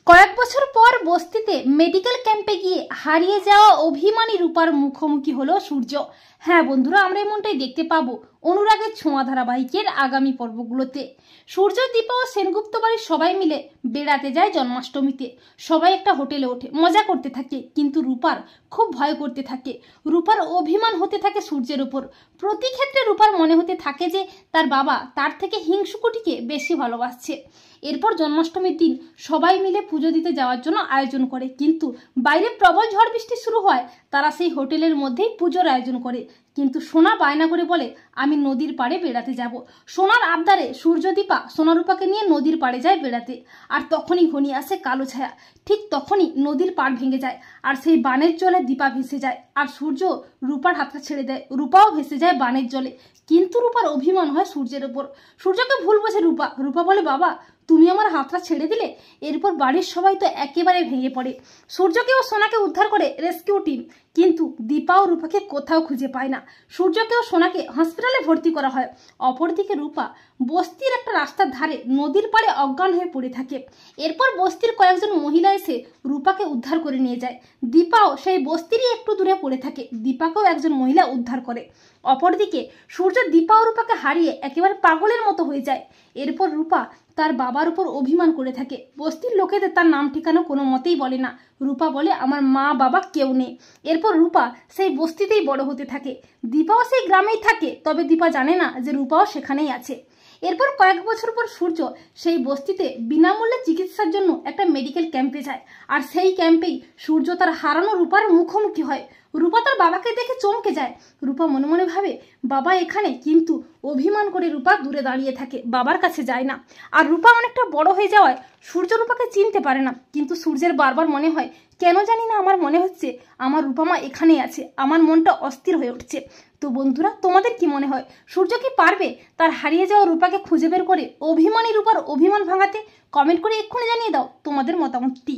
কয়েক বছর পর বস্তিতে মেডিকেল ক্যাম্পে গিয়ে হারিয়ে যাওয়া অভিমানী রূপার মুখোমুখি হলো সূর্য। হ্যাঁ বন্ধুরা, আমরা এমনটাই দেখতে পাবো অনুরাগের ছোঁয়া ধারাবাহিকের আগামী পর্বগুলোতে। সূর্য, দীপা ও সেনগুপ্ত বাড়ির সবাই মিলে বেড়াতে যায় জন্মাষ্টমীতে। সবাই একটা হোটেলে ওঠে, মজা করতে থাকে, কিন্তু রূপার খুব ভয় করতে থাকে। রূপার অভিমান হতে থাকে সূর্যের উপর। প্রতি ক্ষেত্রে রূপার মনে হতে থাকে যে তার বাবা তার থেকে হিংসুকুটিকে বেশি ভালোবাসছে। এরপর জন্মাষ্টমীর দিন সবাই মিলে পুজো দিতে যাওয়ার জন্য আয়োজন করে, কিন্তু বাইরে প্রবল ঝড় বৃষ্টি শুরু হয়। তারা সেই হোটেলের মধ্যেই পুজোর আয়োজন করে, কিন্তু সোনা বায়না করে বলে আমি নদীর পাড়ে বেড়াতে যাব। সোনার আবদারে সূর্য, দীপা সোনারূপাকে নিয়ে নদীর পাড়ে যায় বেড়াতে। আর তখনই ঘনিয়ে আসে কালো ছায়া। ঠিক তখনই নদীর পাড় ভেঙে যায়, আর সেই বানের জলে দীপা ভেসে যায়, আর সূর্য রূপার হাতটা ছেড়ে দেয়। রূপাও ভেসে যায় বানের জলে, কিন্তু রূপার অভিমান হয় সূর্যের ওপর। সূর্যকে ভুল বোঝে রূপা। রূপা বলে বাবা তুমি আমার হাতটা ছেড়ে দিলে। এরপর বাড়ির সবাই তো একেবারে ভেঙে পড়ে। সূর্যকে ও সোনাকে উদ্ধার করে রেস্কিউ টিম, কিন্তু দীপা ও রূপাকে কোথাও খুঁজে পায় না। সূর্যকে ও সোনাকে হসপিটালে ভর্তি করা হয়। অপরদিকে রূপা বস্তির একটা রাস্তার ধারে নদীর পাড়ে অজ্ঞান হয়ে পড়ে থাকে। এরপর বস্তির কয়েকজন মহিলা এসে রূপাকে উদ্ধার করে নিয়ে যায়। দীপাও সেই বস্তিরই একটু দূরে পড়ে থাকে। দীপাকেও একজন মহিলা উদ্ধার করে। অপরদিকে সূর্য দীপা ও রূপাকে হারিয়ে একেবারে পাগলের মতো হয়ে যায়। এরপর রূপা তার বাবার উপর অভিমান করে থাকে। বস্তির লোকেদের তার নাম ঠিকানা কোনো মতেই বলে না। রূপা বলে আমার মা বাবা কেউ নেই। এরপর রূপা সেই বস্তিতেই বড় হতে থাকে। দীপাও সেই গ্রামেই থাকে, তবে দীপা জানে না যে রূপাও সেখানেই আছে। এরপর কয়েক বছর পর সূর্য সেই বস্তিতে বিনামূল্যে চিকিৎসার জন্য একটা মেডিকেল ক্যাম্পে যায়। আর সেই ক্যাম্পেই সূর্য তার হারানো রূপার মুখোমুখি হয়। রূপা তার বাবাকে দেখে চমকে যায়। রূপা মনে মনে ভাবে বাবা এখানে, কিন্তু অভিমান করে রূপা দূরে দাঁড়িয়ে থাকে, বাবার কাছে যায় না। আর রূপা অনেকটা বড় হয়ে যাওয়ায় সূর্য রূপাকে চিনতে পারে না, কিন্তু সূর্যের বারবার মনে হয় কেন জানি না আমার মনে হচ্ছে আমার রূপামা এখানেই আছে। আমার মনটা অস্থির হয়ে উঠছে। তো বন্ধুরা, তোমাদের কি মনে হয় সূর্য কি পারবে তার হারিয়ে যাওয়া রূপাকে খুঁজে বের করে অভিমানী রূপার অভিমান ভাঙাতে? কমেন্ট করে এক্ষুনি জানিয়ে দাও তোমাদের মতামতটি।